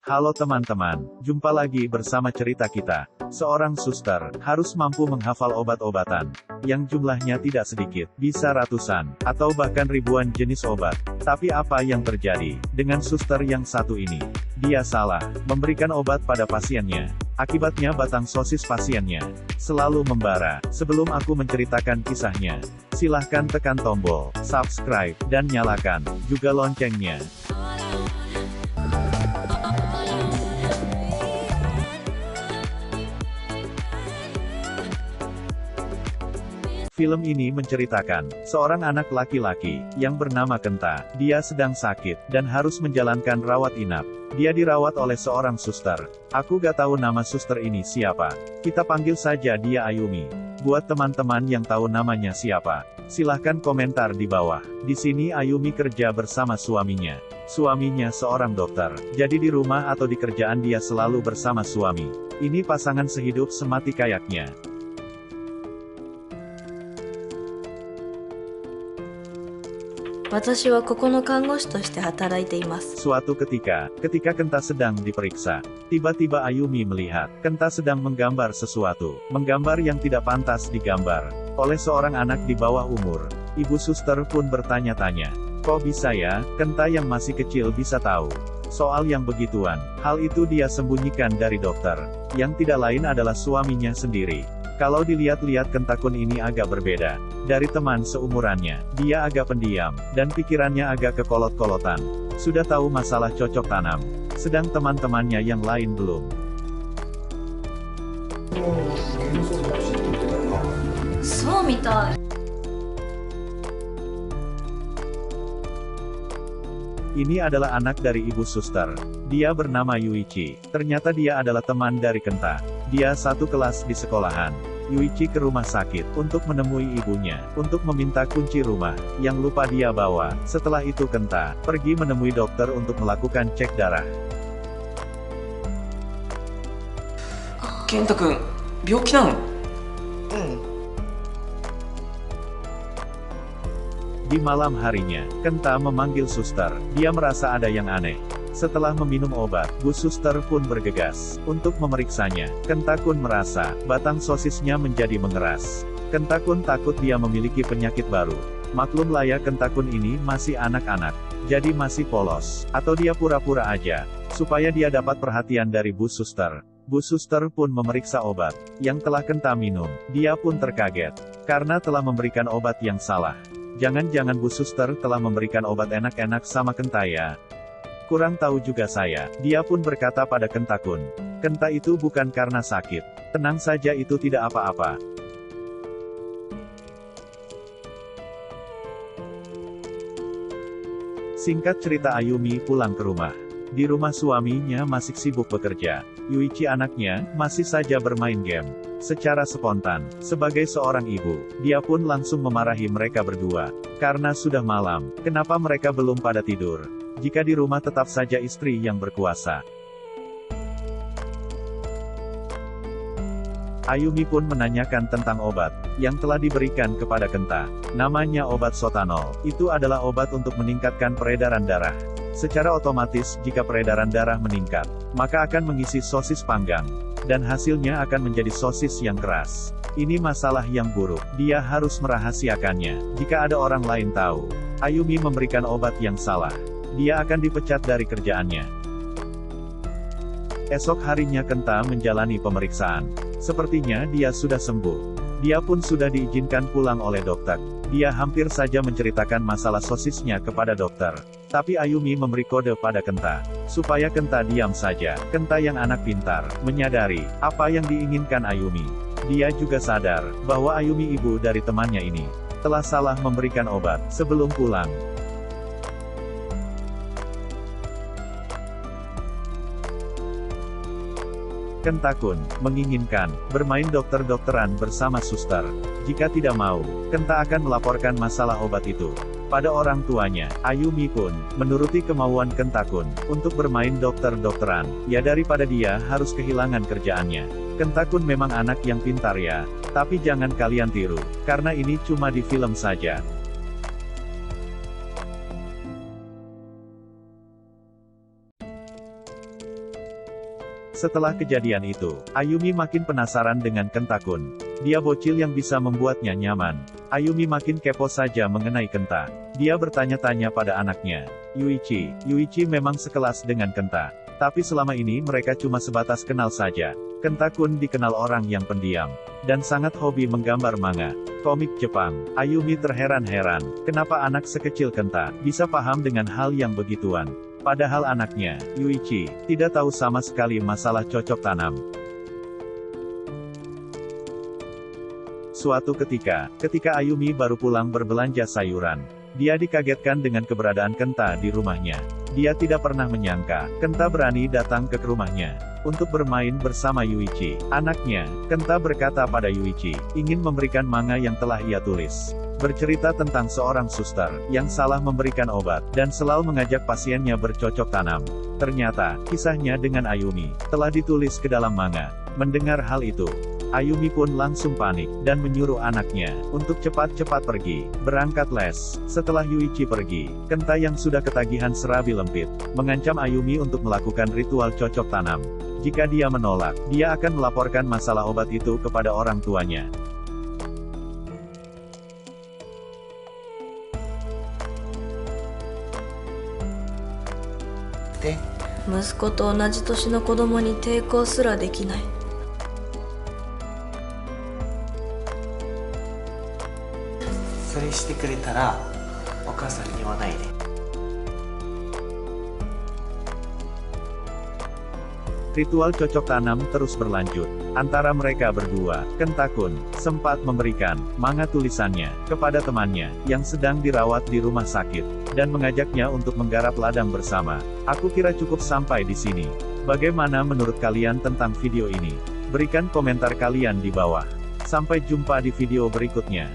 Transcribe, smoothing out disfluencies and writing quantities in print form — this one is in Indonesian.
Halo teman-teman, jumpa lagi bersama cerita kita. Seorang suster harus mampu menghafal obat-obatan yang jumlahnya tidak sedikit, bisa ratusan atau bahkan ribuan jenis obat. Tapi apa yang terjadi dengan suster yang satu ini? Dia salah memberikan obat pada pasiennya. Akibatnya batang sosis pasiennya selalu membara. Sebelum aku menceritakan kisahnya, silahkan tekan tombol subscribe dan nyalakan juga loncengnya. Film ini menceritakan seorang anak laki-laki yang bernama Kenta. Dia sedang sakit dan harus menjalankan rawat inap. Dia dirawat oleh seorang suster. Aku gak tahu nama suster ini siapa. Kita panggil saja dia Ayumi. Buat teman-teman yang tahu namanya siapa, silahkan komentar di bawah. Di sini Ayumi kerja bersama suaminya. Suaminya seorang dokter. Jadi di rumah atau di kerjaan dia selalu bersama suami. Ini pasangan sehidup semati kayaknya. Suatu ketika Kenta sedang diperiksa, tiba-tiba Ayumi melihat Kenta sedang menggambar sesuatu, menggambar yang tidak pantas digambar oleh seorang anak di bawah umur. Ibu suster pun bertanya-tanya, kok bisa ya, Kenta yang masih kecil bisa tahu soal yang begituan? Hal itu dia sembunyikan dari dokter, yang tidak lain adalah suaminya sendiri. Kalau dilihat-lihat Kenta-kun ini agak berbeda dari teman seumurannya. Dia agak pendiam, dan pikirannya agak kekolot-kolotan. Sudah tahu masalah cocok tanam, sedang teman-temannya yang lain belum. Ini adalah anak dari ibu suster. Dia bernama Yuichi. Ternyata dia adalah teman dari Kenta. Dia satu kelas di sekolahan. Yuichi ke rumah sakit untuk menemui ibunya, untuk meminta kunci rumah yang lupa dia bawa. Setelah itu Kenta pergi menemui dokter untuk melakukan cek darah. Kenta-kun, byouki nano? Di malam harinya, Kenta memanggil suster. Dia merasa ada yang aneh. Setelah meminum obat, Bu Suster pun bergegas untuk memeriksanya. Kenta-kun merasa batang sosisnya menjadi mengeras. Kenta-kun takut dia memiliki penyakit baru. Maklum lah ya, Kenta-kun ini masih anak-anak, jadi masih polos. Atau dia pura-pura aja, supaya dia dapat perhatian dari Bu Suster. Bu Suster pun memeriksa obat yang telah Kenta minum. Dia pun terkaget, karena telah memberikan obat yang salah. Jangan-jangan Bu Suster telah memberikan obat enak-enak sama Kenta ya? Kurang tahu juga saya. Dia pun berkata pada Kenta-kun, Kenta itu bukan karena sakit. Tenang saja, itu tidak apa-apa. Singkat cerita, Ayumi pulang ke rumah. Di rumah suaminya masih sibuk bekerja. Yuichi anaknya masih saja bermain game. Secara spontan, sebagai seorang ibu, dia pun langsung memarahi mereka berdua. Karena sudah malam, kenapa mereka belum pada tidur? Jika di rumah tetap saja istri yang berkuasa. Ayumi pun menanyakan tentang obat yang telah diberikan kepada Kenta. Namanya obat sotanol. Itu adalah obat untuk meningkatkan peredaran darah. Secara otomatis, jika peredaran darah meningkat, maka akan mengisi sosis panggang. Dan hasilnya akan menjadi sosis yang keras. Ini masalah yang buruk. Dia harus merahasiakannya. Jika ada orang lain tahu, Ayumi memberikan obat yang salah, dia akan dipecat dari kerjaannya. Esok harinya Kenta menjalani pemeriksaan. Sepertinya dia sudah sembuh. Dia pun sudah diizinkan pulang oleh dokter. Dia hampir saja menceritakan masalah sosisnya kepada dokter. Tapi Ayumi memberi kode pada Kenta, supaya Kenta diam saja. Kenta yang anak pintar, menyadari apa yang diinginkan Ayumi. Dia juga sadar bahwa Ayumi, ibu dari temannya ini, telah salah memberikan obat sebelum pulang. Kenta-kun menginginkan bermain dokter-dokteran bersama suster. Jika tidak mau, Kenta akan melaporkan masalah obat itu pada orang tuanya. Ayumi pun menuruti kemauan Kenta-kun untuk bermain dokter-dokteran. Ya, daripada dia harus kehilangan kerjaannya. Kenta-kun memang anak yang pintar ya, tapi jangan kalian tiru, karena ini cuma di film saja. Setelah kejadian itu, Ayumi makin penasaran dengan Kenta-kun. Dia bocil yang bisa membuatnya nyaman. Ayumi makin kepo saja mengenai Kenta. Dia bertanya-tanya pada anaknya, Yuichi. Yuichi memang sekelas dengan Kenta. Tapi selama ini mereka cuma sebatas kenal saja. Kenta-kun dikenal orang yang pendiam, dan sangat hobi menggambar manga, komik Jepang. Ayumi terheran-heran, kenapa anak sekecil Kenta, bisa paham dengan hal yang begituan. Padahal anaknya, Yuichi, tidak tahu sama sekali masalah cocok tanam. Suatu ketika Ayumi baru pulang berbelanja sayuran, dia dikagetkan dengan keberadaan Kenta di rumahnya. Dia tidak pernah menyangka, Kenta berani datang ke rumahnya untuk bermain bersama Yuichi. Anaknya, Kenta berkata pada Yuichi, ingin memberikan manga yang telah ia tulis. Bercerita tentang seorang suster yang salah memberikan obat, dan selalu mengajak pasiennya bercocok tanam. Ternyata, kisahnya dengan Ayumi telah ditulis ke dalam manga. Mendengar hal itu, Ayumi pun langsung panik, dan menyuruh anaknya untuk cepat-cepat pergi, berangkat les. Setelah Yuichi pergi, Kenta yang sudah ketagihan serabi lempit, mengancam Ayumi untuk melakukan ritual cocok tanam. Jika dia menolak, dia akan melaporkan masalah obat itu kepada orang tuanya. De, 息子と同じ年の子供に抵抗すらできない。それしてくれたらお母さんに言わないで。Ritual cocok tanam terus berlanjut. Antara mereka berdua, Kenta-kun sempat memberikan manga tulisannya kepada temannya yang sedang dirawat di rumah sakit, dan mengajaknya untuk menggarap ladang bersama. Aku kira cukup sampai di sini. Bagaimana menurut kalian tentang video ini? Berikan komentar kalian di bawah. Sampai jumpa di video berikutnya.